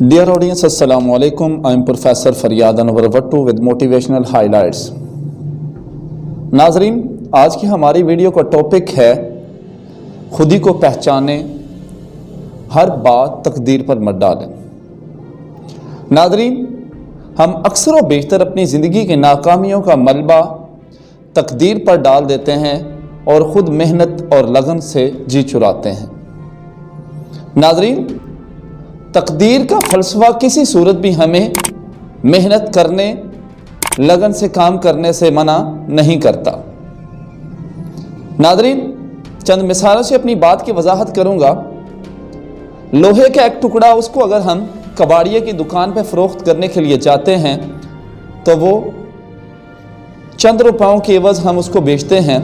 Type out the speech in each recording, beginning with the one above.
Dear audience, Assalamu alaikum. I am Professor Faryad Anwar Vattu with Motivational Highlights. नाजरीन, आज की हमारी video का टॉपिक है खुदी को पहचाने, हर बात तकदीर पर मत डालें। नाजरीन, हम अक्सर व बेशतर अपनी ज़िंदगी की नाकामियों का मलबा तकदीर पर डाल देते हैं और ख़ुद मेहनत और लगन से जी चुराते हैं। नाजरीन, तकदीर का फ़लसफ़ा किसी सूरत भी हमें मेहनत करने, लगन से काम करने से मना नहीं करता। नाजरीन, चंद मिसालों से अपनी बात की वजाहत करूँगा। लोहे का एक टुकड़ा, उसको अगर हम कबाड़िए की दुकान पर फ़रोख्त करने के लिए जाते हैं तो वो चंद रुपयों के एवज़ हम उसको बेचते हैं,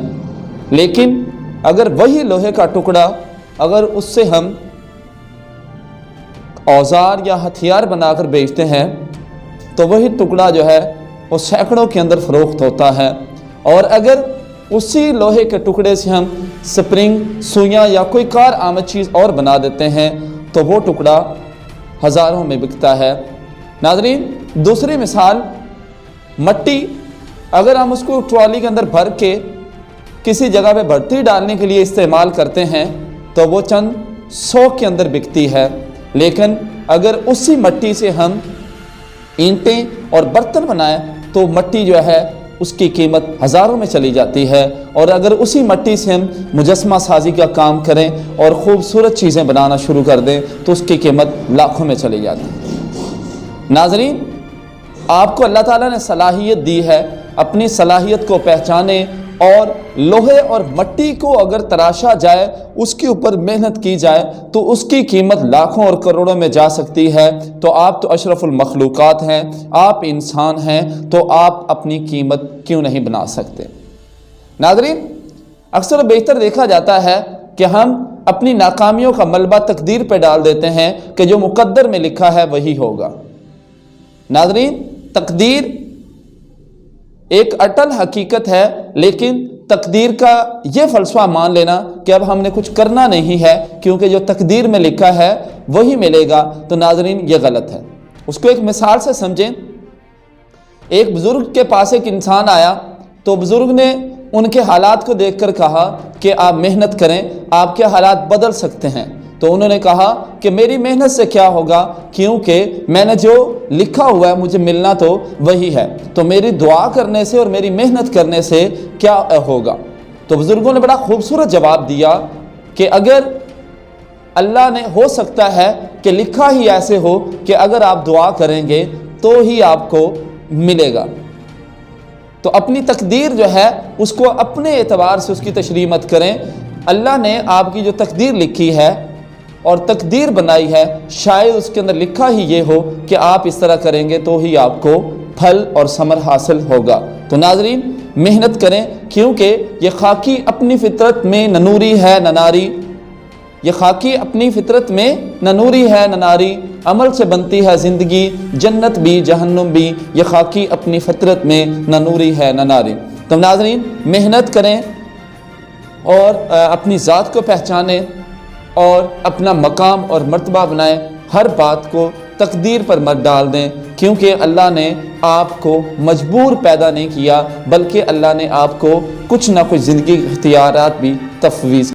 लेकिन अगर वही लोहे का टुकड़ा अगर उससे हम औजार या हथियार बनाकर बेचते हैं तो वही टुकड़ा जो है वो सैकड़ों के अंदर फ़रोख्त होता है। और अगर उसी लोहे के टुकड़े से हम स्प्रिंग, सुइयाँ या कोई कार आमद चीज़ और बना देते हैं तो वो टुकड़ा हज़ारों में बिकता है। नाज़रीन, दूसरी मिसाल, मट्टी अगर हम उसको ट्रॉली के अंदर भर के किसी जगह पे भर्ती डालने के लिए इस्तेमाल करते हैं तो वो चंद 100 के अंदर बिकती है, लेकिन अगर उसी मट्टी से हम ईंटें और बर्तन बनाएं तो मट्टी जो है उसकी कीमत हज़ारों में चली जाती है। और अगर उसी मट्टी से हम मुजस्मा साजी का काम करें और ख़ूबसूरत चीज़ें बनाना शुरू कर दें तो उसकी कीमत लाखों में चली जाती है। नाज़रीन, आपको अल्लाह ताला ने सलाहियत दी है, अपनी सलाहियत को पहचाने और लोहे और मट्टी को अगर तराशा जाए, उसके ऊपर मेहनत की जाए तो उसकी कीमत लाखों और करोड़ों में जा सकती है। तो आप तो अशरफुल मखलूक़ात हैं, आप इंसान हैं, तो आप अपनी कीमत क्यों नहीं बना सकते। नाज़रीन, अक्सर बेहतर देखा जाता है कि हम अपनी नाकामियों का मलबा तकदीर पर डाल देते हैं कि जो मुकद्दर में लिखा है वही होगा। नाज़रीन, तकदीर एक अटल हकीकत है, लेकिन तकदीर का ये फ़लसफ़ा मान लेना कि अब हमने कुछ करना नहीं है क्योंकि जो तकदीर में लिखा है वही मिलेगा, तो नाज़रीन ये गलत है। उसको एक मिसाल से समझें। एक बुज़ुर्ग के पास एक इंसान आया तो बुज़ुर्ग ने उनके हालात को देखकर कहा कि आप मेहनत करें, आपके हालात बदल सकते हैं। तो उन्होंने कहा कि मेरी मेहनत से क्या होगा, क्योंकि मैंने जो लिखा हुआ है मुझे मिलना तो वही है, तो मेरी दुआ करने से और मेरी मेहनत करने से क्या होगा। तो बुज़ुर्गों ने बड़ा खूबसूरत जवाब दिया कि अगर अल्लाह ने, हो सकता है कि लिखा ही ऐसे हो कि अगर आप दुआ करेंगे तो ही आपको मिलेगा। तो अपनी तकदीर जो है उसको अपने एतबार से उसकी तशरीह मत करें। अल्लाह ने आपकी जो तकदीर लिखी है और तकदीर बनाई है, शायद उसके अंदर लिखा ही ये हो कि आप इस तरह करेंगे तो ही आपको फल और समर हासिल होगा। तो नाज़रीन, मेहनत करें, क्योंकि ये खाकी अपनी फितरत में न नूरी है न नारी, ये खाकी अपनी फितरत में न नूरी है न नारी, अमल से बनती है ज़िंदगी, जन्नत भी जहन्नुम भी, ये खाकी अपनी फितरत में न नूरी है न नारी। तो नाज़रीन, मेहनत करें और अपनी ज़ात को पहचानें और अपना मकाम और मर्तबा बनाएं। हर बात को तकदीर पर मत डाल दें, क्योंकि अल्लाह ने आपको मजबूर पैदा नहीं किया, बल्कि अल्लाह ने आपको कुछ ना कुछ ज़िंदगी के इख्तियारात भी तफ़वीज़